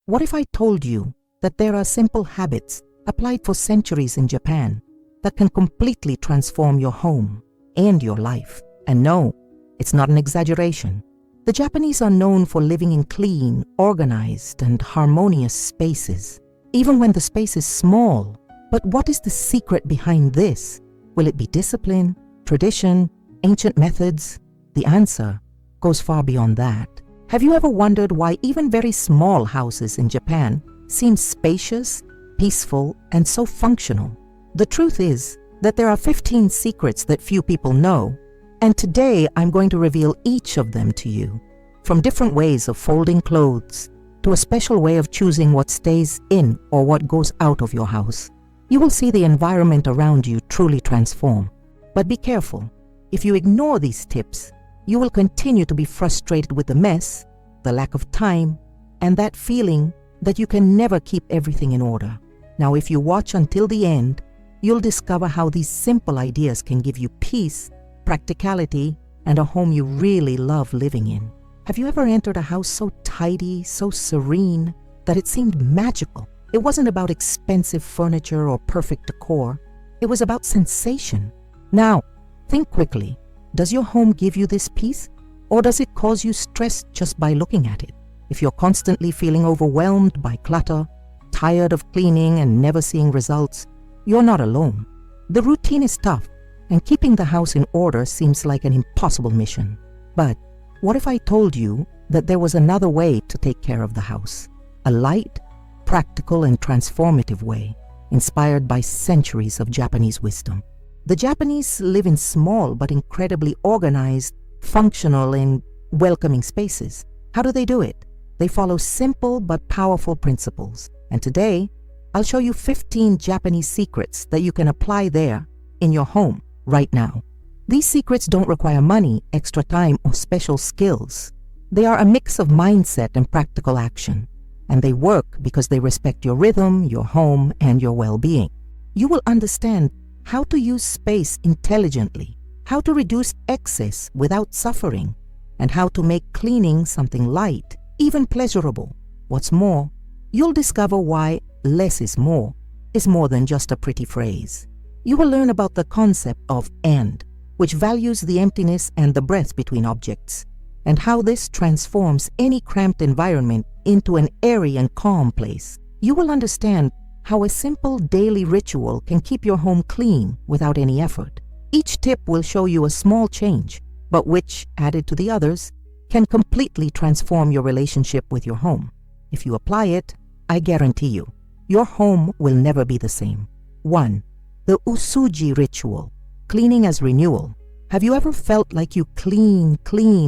What if I told you that there are simple habits applied for centuries in Japan that can completely transform your home and your life? And no, it's not an exaggeration. The Japanese are known for living in clean, organized, and harmonious spaces, even when the space is small. But what is the secret behind this? Will it be discipline, tradition, ancient methods? The answer goes far beyond that. Have you ever wondered why even very small houses in Japan seem spacious, peaceful, and so functional? The truth is that there are 15 secrets that few people know, and today I'm going to reveal each of them to you. From different ways of folding clothes to a special way of choosing what stays in or what goes out of your house, you will see the environment around you truly transform. But be careful. If you ignore these tips, you will continue to be frustrated with the mess, the lack of time, and that feeling that you can never keep everything in order. Now, if you watch until the end, you'll discover how these simple ideas can give you peace, practicality, and a home you really love living in. Have you ever entered a house so tidy, so serene, that it seemed magical? It wasn't about expensive furniture or perfect decor. It was about sensation. Now, think quickly. Does your home give you this peace, or does it cause you stress just by looking at it? If you're constantly feeling overwhelmed by clutter, tired of cleaning and never seeing results, you're not alone. The routine is tough, and keeping the house in order seems like an impossible mission. But what if I told you that there was another way to take care of the house? A light, practical, and transformative way, inspired by centuries of Japanese wisdom. The Japanese live in small but incredibly organized, functional, and welcoming spaces. How do they do it? They follow simple but powerful principles. And today, I'll show you 15 Japanese secrets that you can apply there in your home right now. These secrets don't require money, extra time, or special skills. They are a mix of mindset and practical action. And they work because they respect your rhythm, your home, and your well-being. You will understand how to use space intelligently, how to reduce excess without suffering, and how to make cleaning something light, even pleasurable. What's more, you'll discover why less is more than just a pretty phrase. You will learn about the concept of and, which values the emptiness and the breath between objects, and how this transforms any cramped environment into an airy and calm place. You will understand how a simple daily ritual can keep your home clean without any effort. Each tip will show you a small change, but which, added to the others, can completely transform your relationship with your home. If you apply it, I guarantee you, your home will never be the same. 1. The Usuji ritual, cleaning as renewal. Have you ever felt like you clean,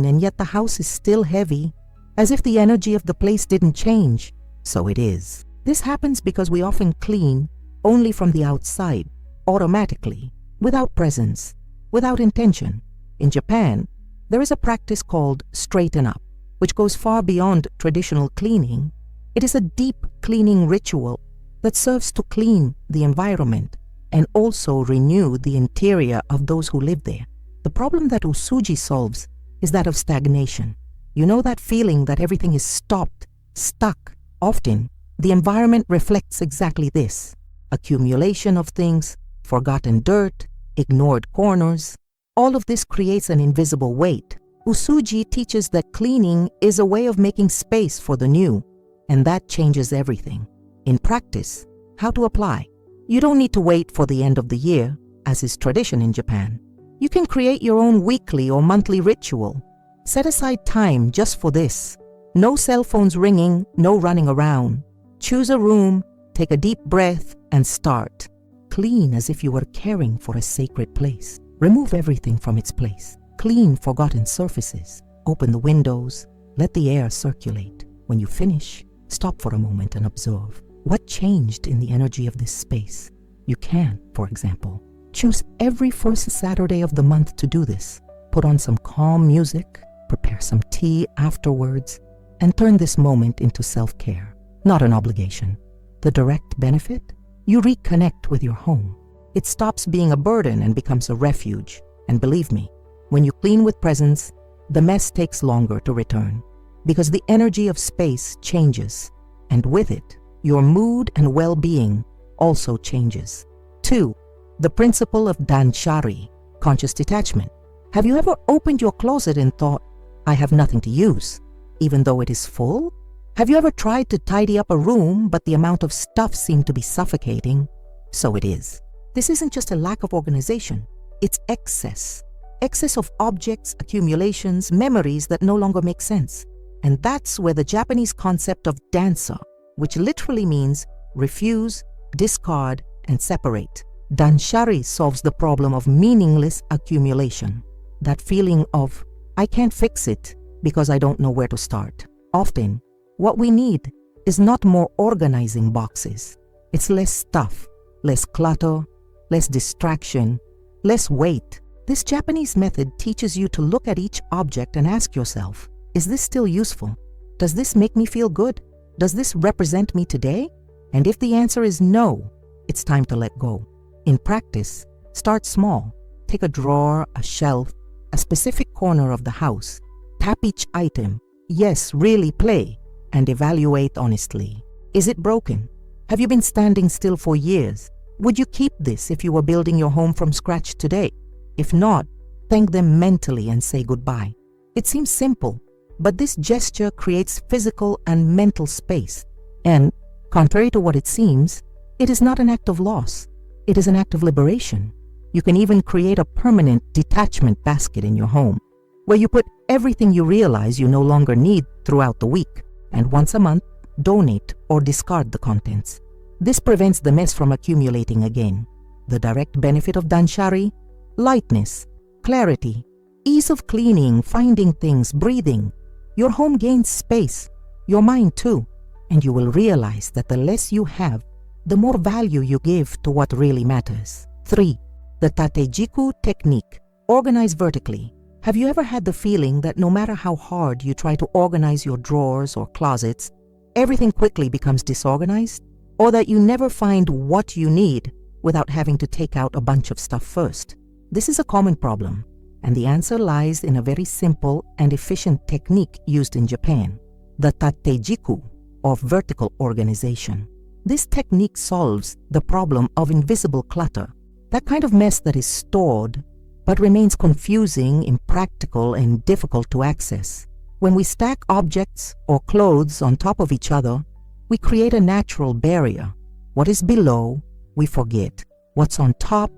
and yet the house is still heavy, as if the energy of the place didn't change? So it is. This happens because we often clean only from the outside, automatically, without presence, without intention. In Japan, there is a practice called straighten up, which goes far beyond traditional cleaning. It is a deep cleaning ritual that serves to clean the environment and also renew the interior of those who live there. The problem that Usuji solves is that of stagnation. You know that feeling that everything is stopped, stuck. Often, the environment reflects exactly this: accumulation of things, forgotten dirt, ignored corners. All of this creates an invisible weight. Usuji teaches that cleaning is a way of making space for the new, and that changes everything. In practice, how to apply? You don't need to wait for the end of the year, as is tradition in Japan. You can create your own weekly or monthly ritual. Set aside time just for this. No cell phones ringing, no running around. Choose a room, take a deep breath, and start. Clean as if you were caring for a sacred place. Remove everything from its place. Clean forgotten surfaces. Open the windows. Let the air circulate. When you finish, stop for a moment and observe. What changed in the energy of this space? You can, for example, choose every first Saturday of the month to do this. Put on some calm music, prepare some tea afterwards, and turn this moment into self-care, not an obligation. The direct benefit? You reconnect with your home. It stops being a burden and becomes a refuge. And believe me, when you clean with presence, the mess takes longer to return, because the energy of space changes. and with it, your mood and well-being also changes. 2. The principle of Dansari, conscious detachment. Have you ever opened your closet and thought, I have nothing to use, even though it is full? Have you ever tried to tidy up a room, but the amount of stuff seemed to be suffocating? So it is. This isn't just a lack of organization, it's excess. Excess of objects, accumulations, memories that no longer make sense. And that's where the Japanese concept of dansa, which literally means refuse, discard, and separate. Dansari solves the problem of meaningless accumulation. That feeling of, I can't fix it because I don't know where to start. Often, what we need is not more organizing boxes. It's less stuff, less clutter, less distraction, less weight. This Japanese method teaches you to look at each object and ask yourself, is this still useful? Does this make me feel good? Does this represent me today? And if the answer is no, it's time to let go. In practice, start small. Take a drawer, a shelf, a specific corner of the house. Tap each item. Yes, really play, and evaluate honestly. Is it broken? Have you been standing still for years? Would you keep this if you were building your home from scratch today? If not, thank them mentally and say goodbye. It seems simple, but this gesture creates physical and mental space. And, contrary to what it seems, it is not an act of loss. It is an act of liberation. You can even create a permanent detachment basket in your home, where you put everything you realize you no longer need throughout the week, and once a month, donate or discard the contents. This prevents the mess from accumulating again. The direct benefit of Dansari: lightness, clarity, ease of cleaning, finding things, breathing. Your home gains space, your mind too, and you will realize that the less you have, the more value you give to what really matters. 3. The Tatejiku technique. Organize vertically. Have you ever had the feeling that no matter how hard you try to organize your drawers or closets, everything quickly becomes disorganized? Or that you never find what you need without having to take out a bunch of stuff first? This is a common problem, and the answer lies in a very simple and efficient technique used in Japan, the Tatejiku, or vertical organization. This technique solves the problem of invisible clutter, that kind of mess that is stored but remains confusing, impractical, and difficult to access. When we stack objects or clothes on top of each other, we create a natural barrier. What is below, we forget. What's on top,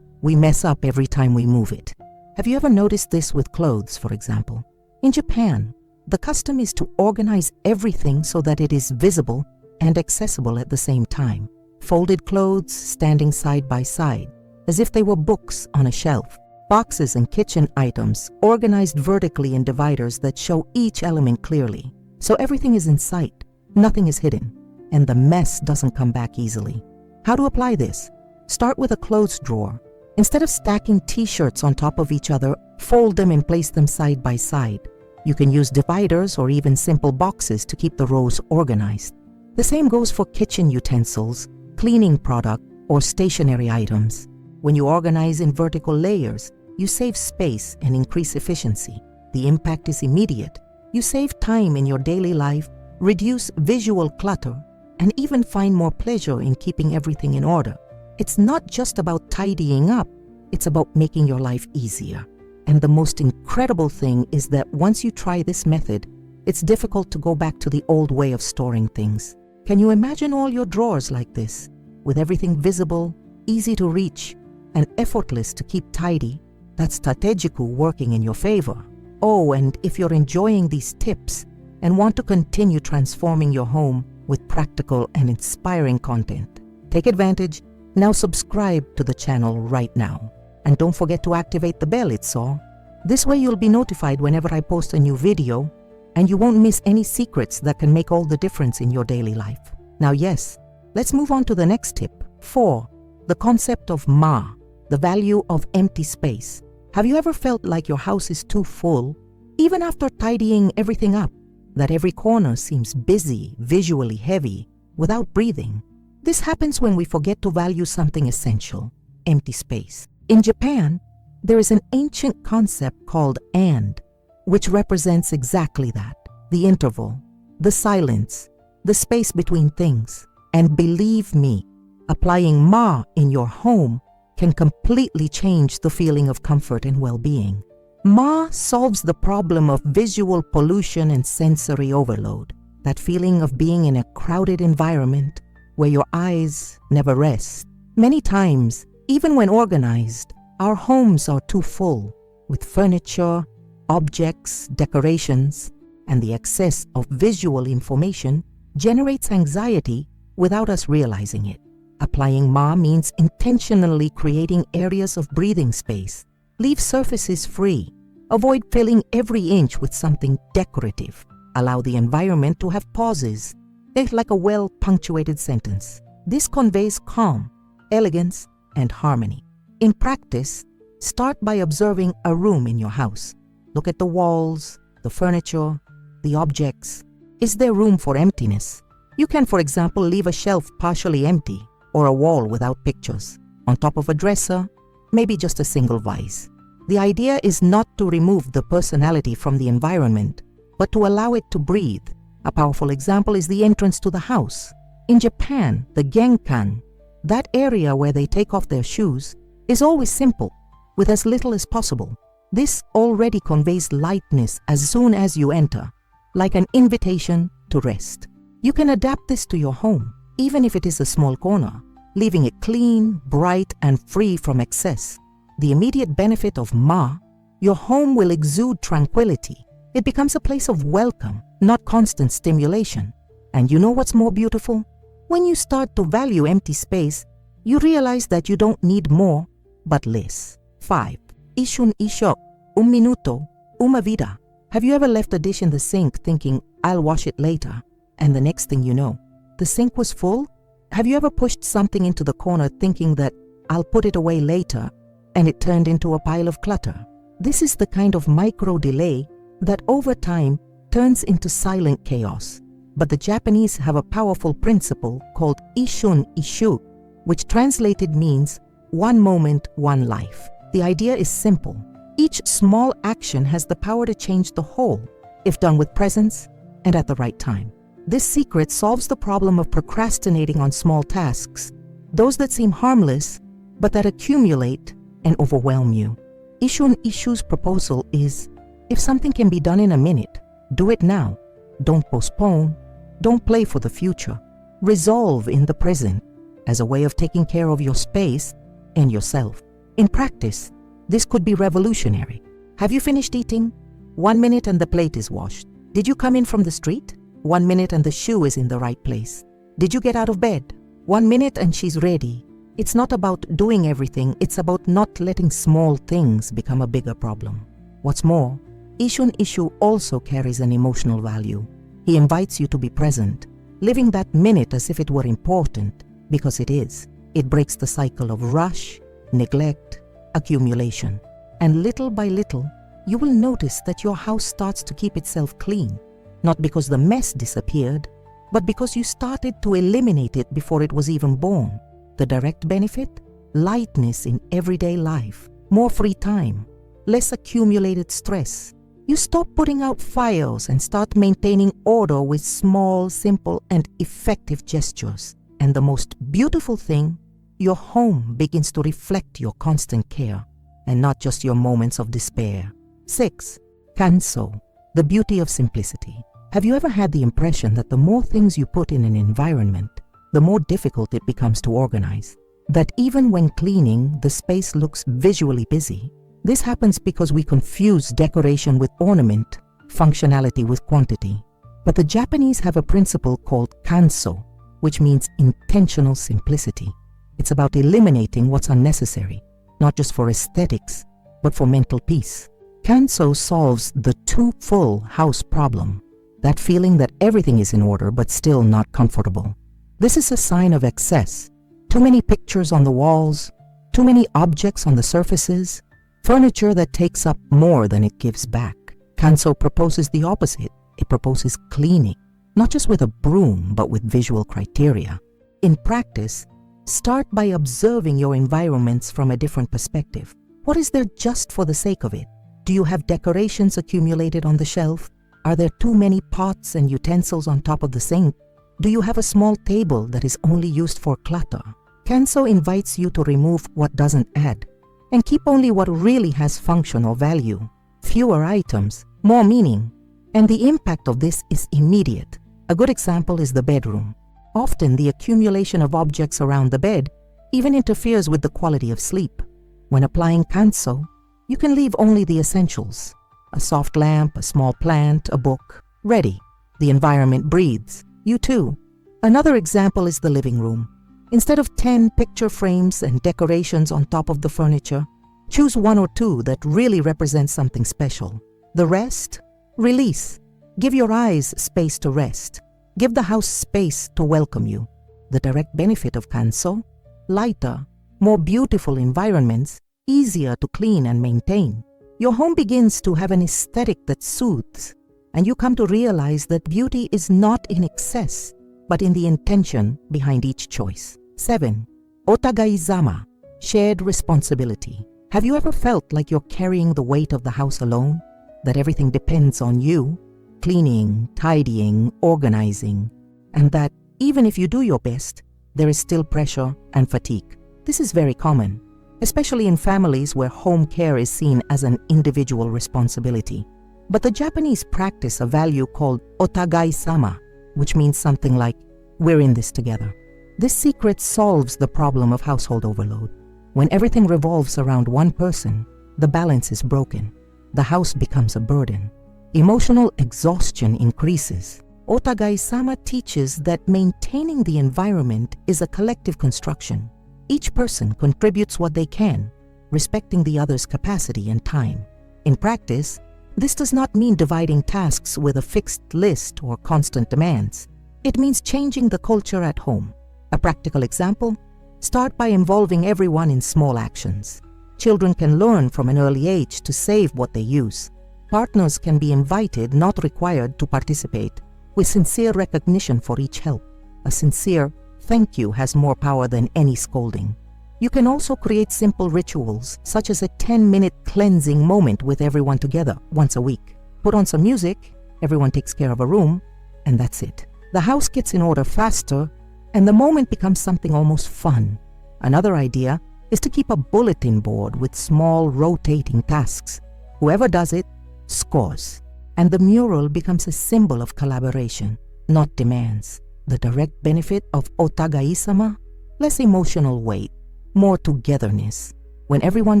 we mess up every time we move it. Have you ever noticed this with clothes, for example? In Japan, the custom is to organize everything so that it is visible and accessible at the same time. Folded clothes standing side by side, as if they were books on a shelf. Boxes and kitchen items organized vertically in dividers that show each element clearly. So everything is in sight, nothing is hidden, and the mess doesn't come back easily. How to apply this? Start with a clothes drawer. Instead of stacking t-shirts on top of each other, fold them and place them side by side. You can use dividers or even simple boxes to keep the rows organized. The same goes for kitchen utensils, cleaning product, or stationery items. When you organize in vertical layers, you save space and increase efficiency. The impact is immediate. You save time in your daily life, reduce visual clutter, and even find more pleasure in keeping everything in order. It's not just about tidying up, it's about making your life easier. And the most incredible thing is that once you try this method, it's difficult to go back to the old way of storing things. Can you imagine all your drawers like this, with everything visible, easy to reach, and effortless to keep tidy? That's Tatejiku working in your favor. Oh, and if you're enjoying these tips and want to continue transforming your home with practical and inspiring content, take advantage. Now subscribe to the channel right now. And don't forget to activate the bell, it's all. This way you'll be notified whenever I post a new video, and you won't miss any secrets that can make all the difference in your daily life. Now yes, let's move on to the next tip. 4. The concept of ma, the value of empty space. Have you ever felt like your house is too full, even after tidying everything up, that every corner seems busy, visually heavy, without breathing? This happens when we forget to value something essential, empty space. In Japan, there is an ancient concept called and, which represents exactly that: the interval, the silence, the space between things. And believe me, applying Ma in your home can completely change the feeling of comfort and well-being. Ma solves the problem of visual pollution and sensory overload, that feeling of being in a crowded environment where your eyes never rest. Many times, even when organized, our homes are too full with furniture, objects, decorations, and the excess of visual information generates anxiety without us realizing it. Applying Ma means intentionally creating areas of breathing space. Leave surfaces free. Avoid filling every inch with something decorative. Allow the environment to have pauses. They're like a well-punctuated sentence. This conveys calm, elegance, and harmony. In practice, start by observing a room in your house. Look at the walls, the furniture, the objects. Is there room for emptiness? You can, for example, leave a shelf partially empty or a wall without pictures. On top of a dresser, maybe just a single vase. The idea is not to remove the personality from the environment, but to allow it to breathe. A powerful example is the entrance to the house. In Japan, the genkan, that area where they take off their shoes, is always simple, with as little as possible. This already conveys lightness as soon as you enter, like an invitation to rest. You can adapt this to your home, even if it is a small corner, leaving it clean, bright, and free from excess. The immediate benefit of Ma, your home will exude tranquility. It becomes a place of welcome, not constant stimulation. And you know what's more beautiful? When you start to value empty space, you realize that you don't need more, but less. 5. Ishun Isui, un minuto, una vida. Have you ever left a dish in the sink thinking, I'll wash it later, and the next thing you know, the sink was full? Have you ever pushed something into the corner thinking that I'll put it away later, and it turned into a pile of clutter? This is the kind of micro delay that over time turns into silent chaos. But the Japanese have a powerful principle called Ishun Isui, which translated means one moment, one life. The idea is simple. Each small action has the power to change the whole, if done with presence and at the right time. This secret solves the problem of procrastinating on small tasks, those that seem harmless, but that accumulate and overwhelm you. Ishun Isui's proposal is, if something can be done in a minute, do it now. Don't postpone. Don't play for the future. Resolve in the present as a way of taking care of your space and yourself. In practice, this could be revolutionary. Have you finished eating? 1 minute and the plate is washed. Did you come in from the street? 1 minute and the shoe is in the right place. Did you get out of bed? 1 minute and she's ready. It's not about doing everything, it's about not letting small things become a bigger problem. What's more, Ishun Isui also carries an emotional value. He invites you to be present, living that minute as if it were important, because it is. It breaks the cycle of rush, neglect, accumulation. And little by little, you will notice that your house starts to keep itself clean, not because the mess disappeared, but because you started to eliminate it before it was even born. The direct benefit? Lightness in everyday life, more free time, less accumulated stress. You stop putting out fires and start maintaining order with small, simple, and effective gestures. And the most beautiful thing, your home begins to reflect your constant care, and not just your moments of despair. 6. Canso, the beauty of simplicity. Have you ever had the impression that the more things you put in an environment, the more difficult it becomes to organize? That even when cleaning, the space looks visually busy? This happens because we confuse decoration with ornament, functionality with quantity. But the Japanese have a principle called Canso, which means intentional simplicity. It's about eliminating what's unnecessary, not just for aesthetics, but for mental peace. Canso solves the too full house problem, that feeling that everything is in order but still not comfortable. This is a sign of excess. Too many pictures on the walls, too many objects on the surfaces, furniture that takes up more than it gives back. Canso proposes the opposite. It proposes cleaning, not just with a broom, but with visual criteria. In practice, start by observing your environments from a different perspective. What is there just for the sake of it? Do you have decorations accumulated on the shelf? Are there too many pots and utensils on top of the sink? Do you have a small table that is only used for clutter? Canso invites you to remove what doesn't add and keep only what really has function or value. Fewer items, more meaning. And the impact of this is immediate. A good example is the bedroom. Often the accumulation of objects around the bed even interferes with the quality of sleep. When applying Canso, you can leave only the essentials. A soft lamp, a small plant, a book. Ready. The environment breathes. You too. Another example is the living room. Instead of 10 picture frames and decorations on top of the furniture, choose 1 or 2 that really represent something special. The rest, release. Give your eyes space to rest. Give the house space to welcome you. The direct benefit of Canso: lighter, more beautiful environments, easier to clean and maintain. Your home begins to have an aesthetic that soothes, and you come to realize that beauty is not in excess, but in the intention behind each choice. 7. Otagi-sama, shared responsibility. Have you ever felt like you're carrying the weight of the house alone? That everything depends on you? Cleaning, tidying, organizing, and that even if you do your best, there is still pressure and fatigue. This is very common, especially in families where home care is seen as an individual responsibility. But the Japanese practice a value called Otagai-sama, which means something like, we're in this together. This secret solves the problem of household overload. When everything revolves around one person, the balance is broken. The house becomes a burden. Emotional exhaustion increases. Otagai-sama teaches that maintaining the environment is a collective construction. Each person contributes what they can, respecting the other's capacity and time. In practice, this does not mean dividing tasks with a fixed list or constant demands. It means changing the culture at home. A practical example: start by involving everyone in small actions. Children can learn from an early age to save what they use. Partners can be invited, not required, to participate, with sincere recognition for each help. A sincere thank you has more power than any scolding. You can also create simple rituals, such as a 10-minute cleansing moment with everyone together once a week. Put on some music, everyone takes care of a room, and that's it. The house gets in order faster, and the moment becomes something almost fun. Another idea is to keep a bulletin board with small rotating tasks. Whoever does it scores, and the mural becomes a symbol of collaboration, not demands. The direct benefit of Otagai-sama: less emotional weight, more togetherness. When everyone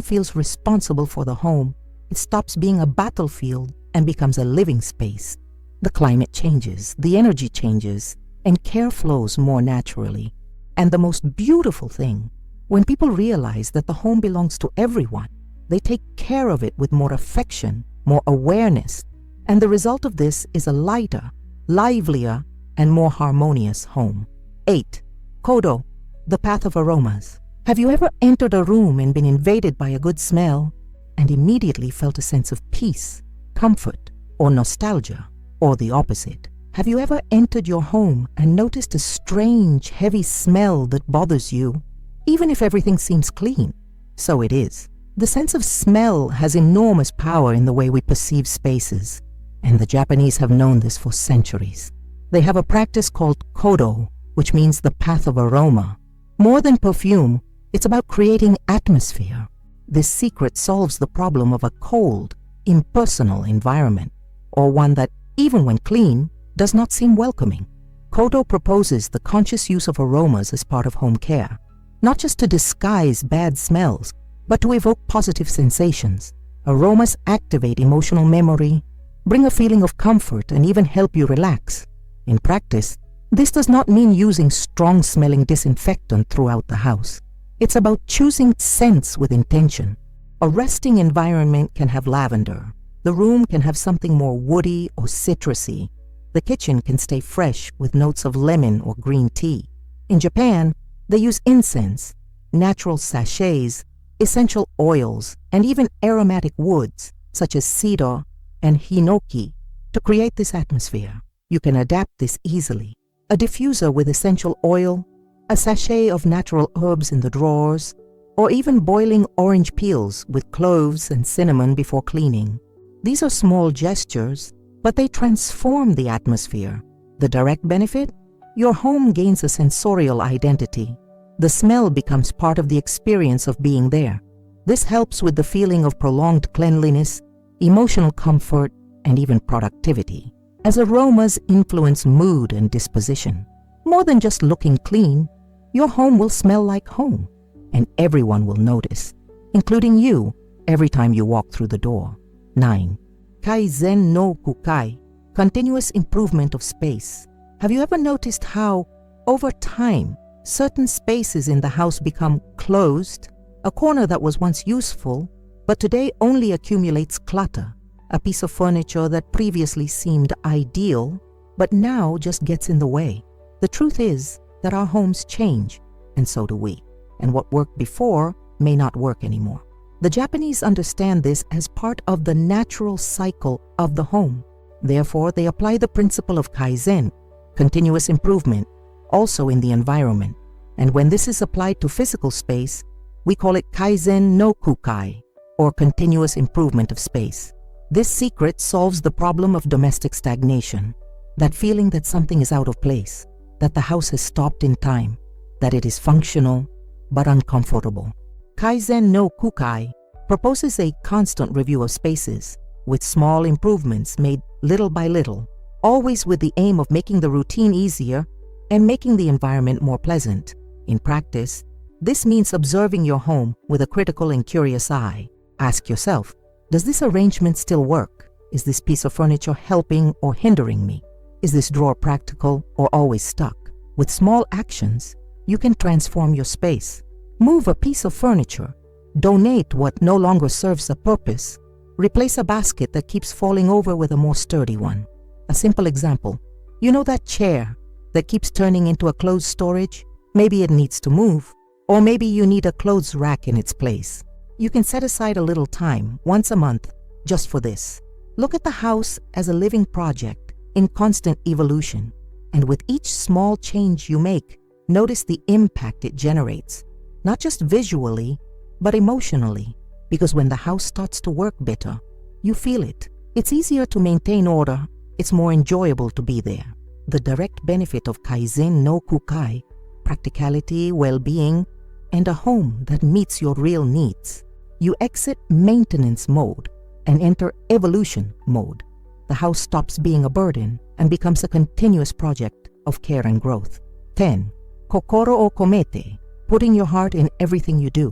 feels responsible for the home, it stops being a battlefield and becomes a living space. The climate changes, the energy changes, and care flows more naturally. And the most beautiful thing, when people realize that the home belongs to everyone, they take care of it with more affection, more awareness, and the result of this is a lighter, livelier, and more harmonious home. 8. Codo, the path of aromas. Have you ever entered a room and been invaded by a good smell and immediately felt a sense of peace, comfort, or nostalgia, or the opposite? Have you ever entered your home and noticed a strange, heavy smell that bothers you, even if everything seems clean? So it is. The sense of smell has enormous power in the way we perceive spaces, and the Japanese have known this for centuries. They have a practice called Codo, which means the path of aroma. More than perfume, it's about creating atmosphere. This secret solves the problem of a cold, impersonal environment, or one that, even when clean, does not seem welcoming. Codo proposes the conscious use of aromas as part of home care, not just to disguise bad smells, but to evoke positive sensations. Aromas activate emotional memory, bring a feeling of comfort, and even help you relax. In practice, this does not mean using strong-smelling disinfectant throughout the house. It's about choosing scents with intention. A resting environment can have lavender. The room can have something more woody or citrusy. The kitchen can stay fresh with notes of lemon or green tea. In Japan, they use incense, natural sachets, essential oils, and even aromatic woods, such as cedar and hinoki, to create this atmosphere. You can adapt this easily. A diffuser with essential oil, a sachet of natural herbs in the drawers, or even boiling orange peels with cloves and cinnamon before cleaning. These are small gestures, but they transform the atmosphere. The direct benefit? your home gains a sensorial identity. The smell becomes part of the experience of being there. This helps with the feeling of prolonged cleanliness, emotional comfort, and even productivity, as aromas influence mood and disposition. More than just looking clean, your home will smell like home, and everyone will notice, including you, every time you walk through the door. 9. Kaizen no Kukai, continuous improvement of space. Have you ever noticed how, over time, certain spaces in the house become closed? A corner that was once useful, but today only accumulates clutter. A piece of furniture that previously seemed ideal, but now just gets in the way. The truth is that our homes change, and so do we. And what worked before may not work anymore. The Japanese understand this as part of the natural cycle of the home. Therefore, they apply the principle of Kaizen, continuous improvement, also in the environment. And when this is applied to physical space, we call it Kaizen no Kukai, or continuous improvement of space. This secret solves the problem of domestic stagnation, that feeling that something is out of place, that the house has stopped in time, that it is functional but uncomfortable. Kaizen no Kukai proposes a constant review of spaces, with small improvements made little by little, always with the aim of making the routine easier and making the environment more pleasant. In practice, this means observing your home with a critical and curious eye. Ask yourself, does this arrangement still work? Is this piece of furniture helping or hindering me? Is this drawer practical or always stuck? With small actions, you can transform your space. Move a piece of furniture. Donate what no longer serves a purpose. Replace a basket that keeps falling over with a more sturdy one. A simple example. You know that chair that keeps turning into a clothes storage? Maybe it needs to move, or maybe you need a clothes rack in its place. You can set aside a little time, once a month, just for this. Look at the house as a living project in constant evolution, and with each small change you make, notice the impact it generates, not just visually, but emotionally, because when the house starts to work better, you feel it. It's easier to maintain order, it's more enjoyable to be there. The direct benefit of Kaizen no Kukai, practicality, well-being, and a home that meets your real needs. You exit maintenance mode and enter evolution mode. The house stops being a burden and becomes a continuous project of care and growth. 10. Kokoro o komete, putting your heart in everything you do.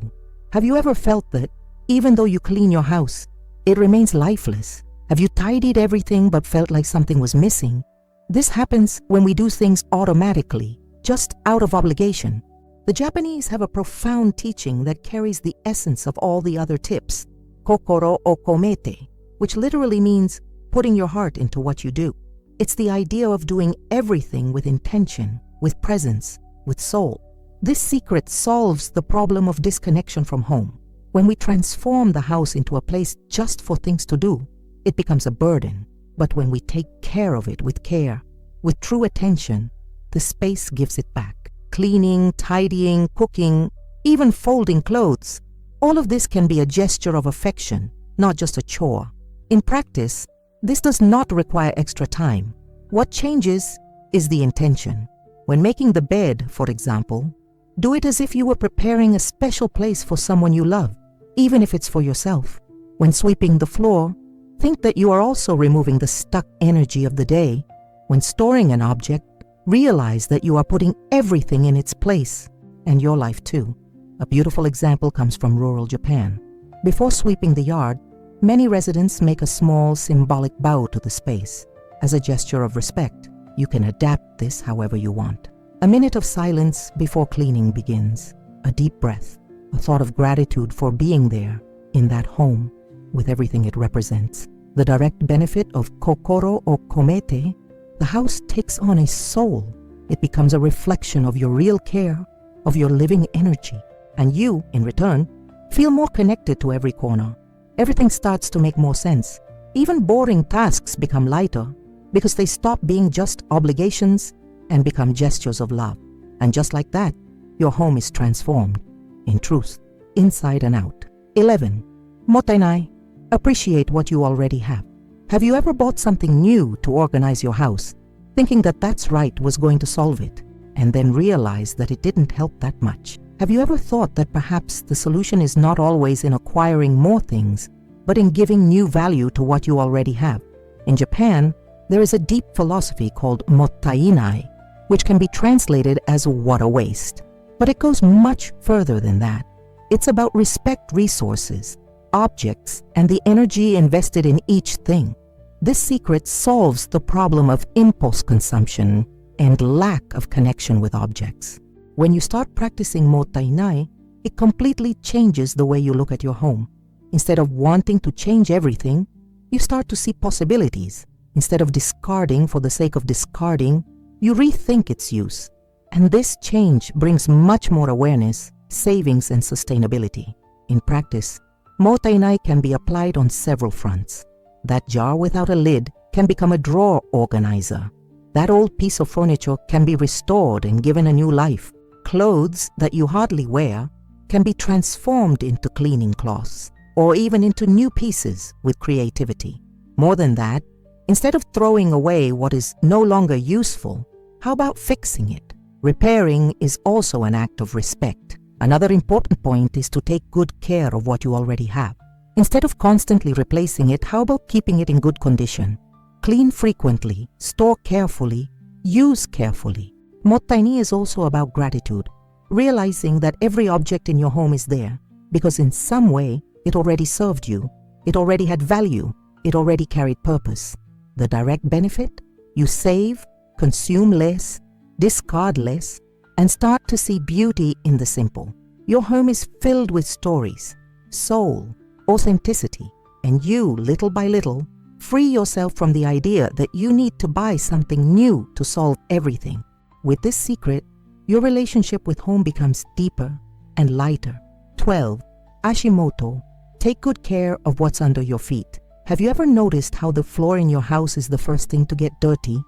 Have you ever felt that, even though you clean your house, it remains lifeless? Have you tidied everything but felt like something was missing? This happens when we do things automatically, just out of obligation. The Japanese have a profound teaching that carries the essence of all the other tips, Kokoro o komete, which literally means putting your heart into what you do. It's the idea of doing everything with intention, with presence, with soul. This secret solves the problem of disconnection from home. When we transform the house into a place just for things to do, it becomes a burden. But when we take care of it with care, with true attention, the space gives it back. Cleaning, tidying, cooking, even folding clothes, all of this can be a gesture of affection, not just a chore. In practice, this does not require extra time. What changes is the intention. When making the bed, for example, do it as if you were preparing a special place for someone you love, even if it's for yourself. When sweeping the floor, think that you are also removing the stuck energy of the day. When storing an object, realize that you are putting everything in its place, and your life too. A beautiful example comes from rural Japan. Before sweeping the yard, many residents make a small symbolic bow to the space. As a gesture of respect, you can adapt this however you want. A minute of silence before cleaning begins. A deep breath, a thought of gratitude for being there, in that home, with everything it represents. The direct benefit of Kokoro o komete, the house takes on a soul. It becomes a reflection of your real care, of your living energy, and you, in return, feel more connected to every corner. Everything starts to make more sense. Even boring tasks become lighter because they stop being just obligations and become gestures of love. And just like that, your home is transformed, in truth, inside and out. 11. Motainai, appreciate what you already have. Have you ever bought something new to organize your house? thinking that that's right was going to solve it, and then realize that it didn't help that much. Have you ever thought that perhaps the solution is not always in acquiring more things, but in giving new value to what you already have? In Japan, there is a deep philosophy called Motainai, which can be translated as what a waste. But it goes much further than that. It's about respect resources, objects, and the energy invested in each thing. This secret solves the problem of impulse consumption and lack of connection with objects. When you start practicing Motainai, it completely changes the way you look at your home. Instead of wanting to change everything, you start to see possibilities. Instead of discarding for the sake of discarding, you rethink its use. And this change brings much more awareness, savings, and sustainability. In practice, Motainai can be applied on several fronts. That jar without a lid can become a drawer organizer. That old piece of furniture can be restored and given a new life. Clothes that you hardly wear can be transformed into cleaning cloths, or even into new pieces with creativity. More than that, instead of throwing away what is no longer useful, how about fixing it? Repairing is also an act of respect. Another important point is to take good care of what you already have. Instead of constantly replacing it, how about keeping it in good condition? Clean frequently, store carefully, use carefully. Motainai is also about gratitude, realizing that every object in your home is there because in some way it already served you, it already had value, it already carried purpose. The direct benefit? You save, consume less, discard less, and start to see beauty in the simple. Your home is filled with stories, soul, authenticity, and you, little by little, free yourself from the idea that you need to buy something new to solve everything. With this secret, your relationship with home becomes deeper and lighter. 12. Ashimoto. Take good care of what's under your feet. Have you ever noticed how the floor in your house is the first thing to get dirty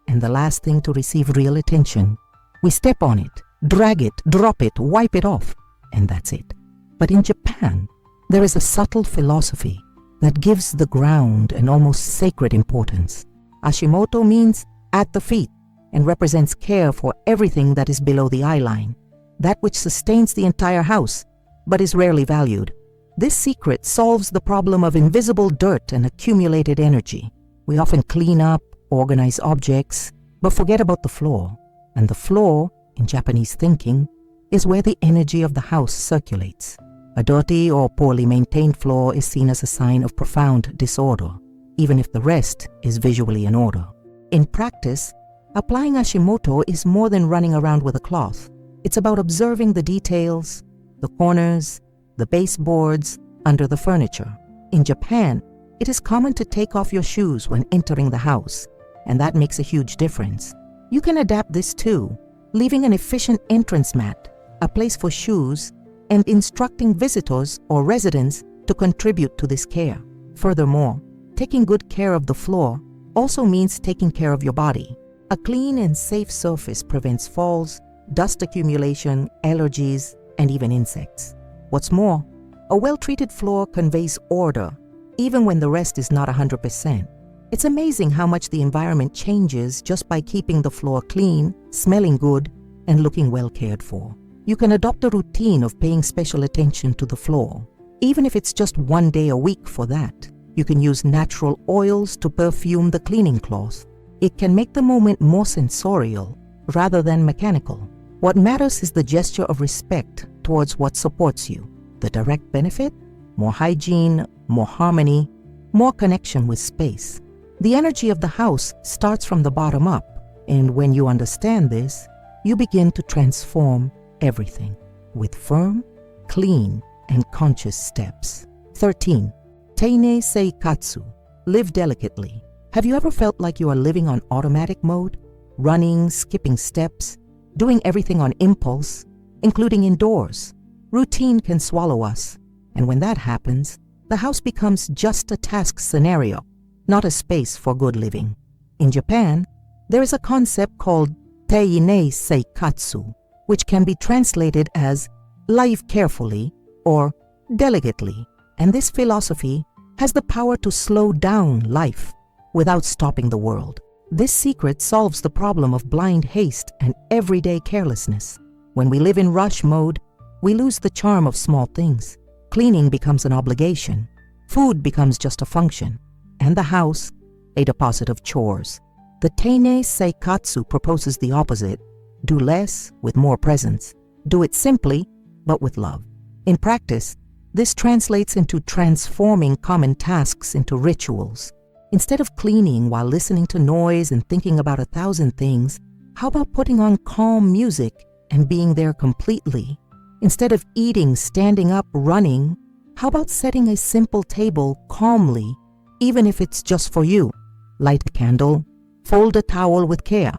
and the last thing to receive real attention? We step on it, drag it, drop it, wipe it off, and that's it. But in Japan, there is a subtle philosophy that gives the ground an almost sacred importance. Ashimoto means at the feet and represents care for everything that is below the eye line, that which sustains the entire house, but is rarely valued. This secret solves the problem of invisible dirt and accumulated energy. We often clean up, organize objects, but forget about the floor. And the floor, in Japanese thinking, is where the energy of the house circulates. A dirty or poorly maintained floor is seen as a sign of profound disorder, even if the rest is visually in order. In practice, applying Ashimoto is more than running around with a cloth. It's about observing the details, the corners, the baseboards under the furniture. In Japan, it is common to take off your shoes when entering the house, and that makes a huge difference. You can adapt this too, leaving an efficient entrance mat, a place for shoes, and instructing visitors or residents to contribute to this care. Furthermore, taking good care of the floor also means taking care of your body. A clean and safe surface prevents falls, dust accumulation, allergies, and even insects. What's more, a well-treated floor conveys order, even when the rest is not 100%. It's amazing how much the environment changes just by keeping the floor clean, smelling good, and looking well cared for. You can adopt a routine of paying special attention to the floor, even if it's just one day a week for that. You can use natural oils to perfume the cleaning cloth. It can make the moment more sensorial rather than mechanical. What matters is the gesture of respect towards what supports you. The direct benefit? More hygiene, more harmony, more connection with space. The energy of the house starts from the bottom up, and when you understand this, you begin to transform everything with firm, clean, and conscious steps. 13. Teine seikatsu. Live delicately. Have you ever felt like you are living on automatic mode? Running, skipping steps, doing everything on impulse, including indoors. Routine can swallow us, and when that happens, the house becomes just a task scenario, not a space for good living. In Japan, there is a concept called Teine seikatsu, which can be translated as live carefully or delicately, and this philosophy has the power to slow down life without stopping the world. This secret solves the problem of blind haste and everyday carelessness. When we live in rush mode, we lose the charm of small things. Cleaning becomes an obligation. Food becomes just a function. And the house, a deposit of chores. The Teine seikatsu proposes the opposite. Do less with more presence. Do it simply, but with love. In practice, this translates into transforming common tasks into rituals. Instead of cleaning while listening to noise and thinking about 1,000 things, how about putting on calm music and being there completely? Instead of eating, standing up, running, how about setting a simple table calmly, even if it's just for you? Light a candle, fold a towel with care,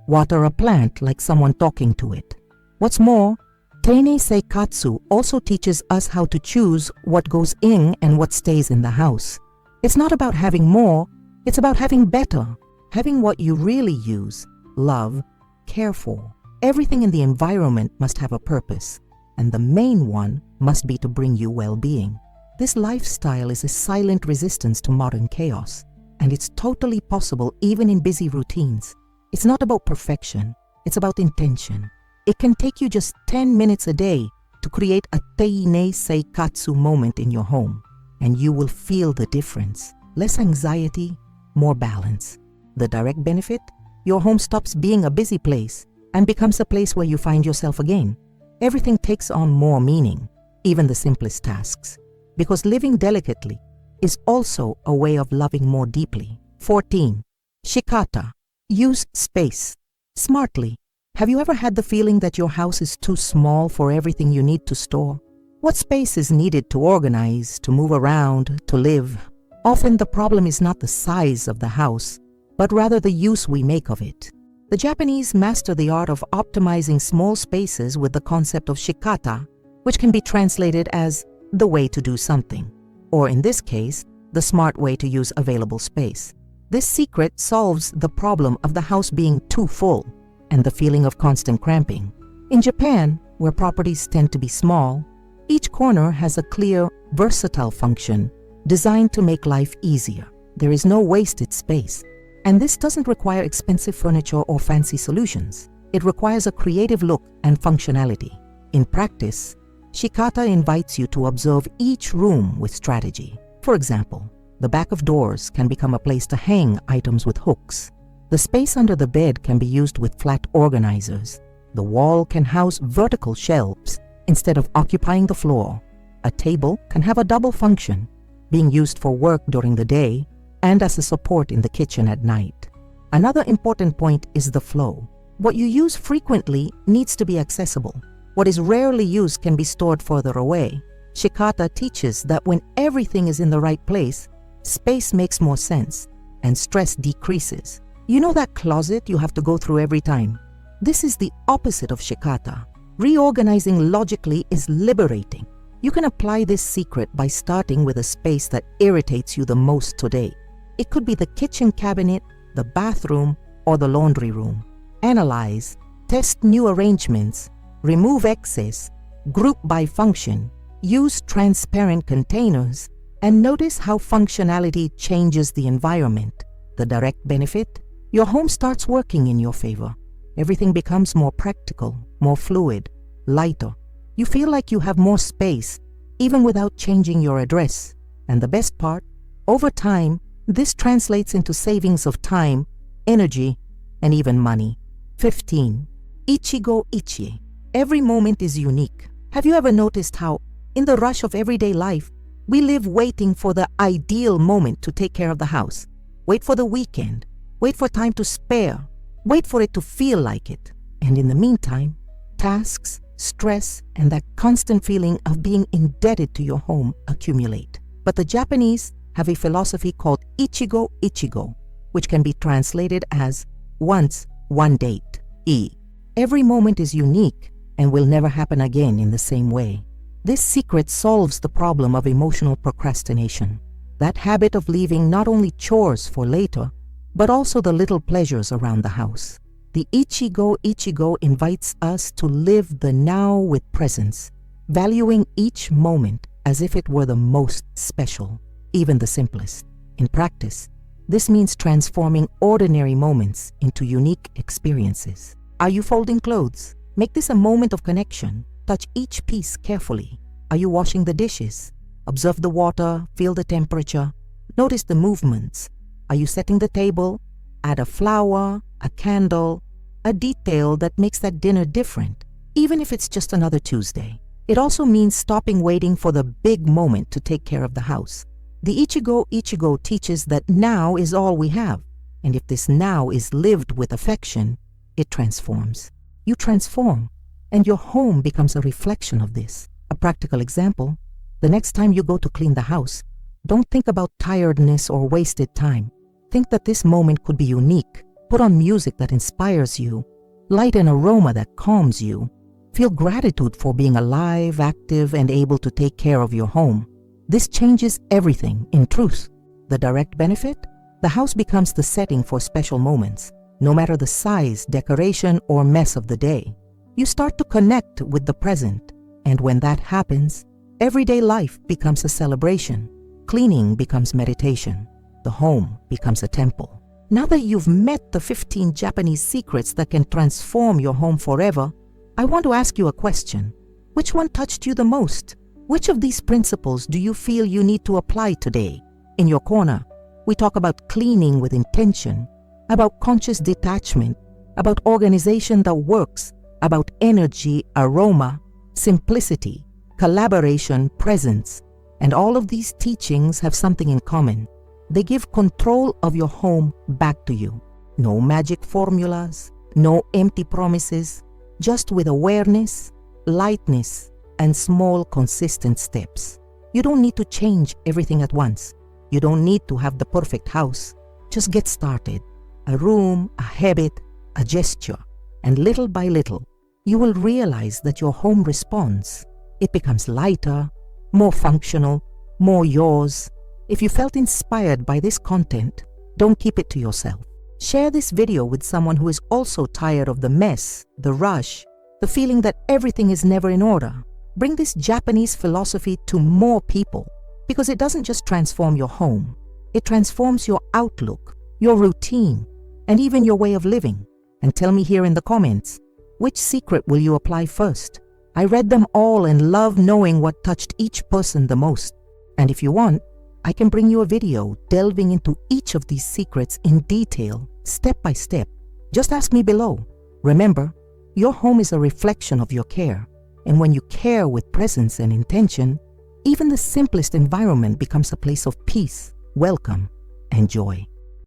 water a plant like someone talking to it. What's more, Teine seikatsu also teaches us how to choose what goes in and what stays in the house. It's not about having more, it's about having better, having what you really use, love, care for. Everything in the environment must have a purpose, and the main one must be to bring you well-being. This lifestyle is a silent resistance to modern chaos, and it's totally possible even in busy routines. It's not about perfection, it's about intention. It can take you just 10 minutes a day to create a Teine seikatsu moment in your home, and you will feel the difference. Less anxiety, more balance. The direct benefit? Your home stops being a busy place and becomes a place where you find yourself again. Everything takes on more meaning, even the simplest tasks, because living delicately is also a way of loving more deeply. 14. Shikata. Use space smartly. Have you ever had the feeling that your house is too small for everything you need to store? What space is needed to organize, to move around, to live? Often the problem is not the size of the house, but rather the use we make of it. The Japanese master the art of optimizing small spaces with the concept of shikata, which can be translated as the way to do something, or in this case, the smart way to use available space. This secret solves the problem of the house being too full and the feeling of constant cramping. In Japan, where properties tend to be small, each corner has a clear, versatile function designed to make life easier. There is no wasted space. And this doesn't require expensive furniture or fancy solutions. It requires a creative look and functionality. In practice, Shikata invites you to observe each room with strategy. For example, the back of doors can become a place to hang items with hooks. The space under the bed can be used with flat organizers. The wall can house vertical shelves instead of occupying the floor. A table can have a double function, being used for work during the day and as a support in the kitchen at night. Another important point is the flow. What you use frequently needs to be accessible. What is rarely used can be stored further away. Shikata teaches that when everything is in the right place, space makes more sense and stress decreases. You know that closet you have to go through every time? This is the opposite of Shikata. Reorganizing logically is liberating. You can apply this secret by starting with a space that irritates you the most today. It could be the kitchen cabinet, the bathroom, or the laundry room. Analyze, test new arrangements, remove excess, group by function, use transparent containers, and notice how functionality changes the environment. The direct benefit? Your home starts working in your favor. Everything becomes more practical, more fluid, lighter. You feel like you have more space, even without changing your address. And the best part, over time, this translates into savings of time, energy, and even money. 15. Ichigo Ichie. Every moment is unique. Have you ever noticed how, in the rush of everyday life, we live waiting for the ideal moment to take care of the house? Wait for the weekend. Wait for time to spare. Wait for it to feel like it. And in the meantime, tasks, stress, and that constant feeling of being indebted to your home accumulate. But the Japanese have a philosophy called Ichigo Ichie, which can be translated as once, one date. Every moment is unique and will never happen again in the same way. This secret solves the problem of emotional procrastination, that habit of leaving not only chores for later, but also the little pleasures around the house. The Ichigo Ichie invites us to live the now with presence, valuing each moment as if it were the most special, even the simplest. In practice, This means transforming ordinary moments into unique experiences. Are you folding clothes? Make this a moment of connection. Touch each piece carefully. Are you washing the dishes? Observe the water, feel the temperature. Notice the movements. Are you setting the table? Add a flower, a candle, a detail that makes that dinner different, even if it's just another Tuesday. It also means stopping waiting for the big moment to take care of the house. The Ichigo Ichie teaches that now is all we have, and if this now is lived with affection, it transforms. You transform, and your home becomes a reflection of this. A practical example, the next time you go to clean the house, don't think about tiredness or wasted time. Think that this moment could be unique. Put on music that inspires you. Light an aroma that calms you. Feel gratitude for being alive, active, and able to take care of your home. This changes everything, in truth. The direct benefit? The house becomes the setting for special moments, no matter the size, decoration, or mess of the day. You start to connect with the present, and when that happens, everyday life becomes a celebration. Cleaning becomes meditation. The home becomes a temple. Now that you've met the 15 Japanese secrets that can transform your home forever, I want to ask you a question. Which one touched you the most? Which of these principles do you feel you need to apply today? In your corner, we talk about cleaning with intention, about conscious detachment, about organization that works, about energy, aroma, simplicity, collaboration, presence. And all of these teachings have something in common. They give control of your home back to you. No magic formulas, no empty promises, just with awareness, lightness, and small consistent steps. You don't need to change everything at once. You don't need to have the perfect house. Just get started. A room, a habit, a gesture. And little by little, you will realize that your home responds. It becomes lighter, more functional, more yours. If you felt inspired by this content, don't keep it to yourself. Share this video with someone who is also tired of the mess, the rush, the feeling that everything is never in order. Bring this Japanese philosophy to more people, because it doesn't just transform your home. It transforms your outlook, your routine, and even your way of living. And tell me here in the comments, which secret will you apply first? I read them all and love knowing what touched each person the most. And if you want, I can bring you a video delving into each of these secrets in detail, step by step. Just ask me below. Remember, your home is a reflection of your care. And when you care with presence and intention, even the simplest environment becomes a place of peace, welcome, and joy.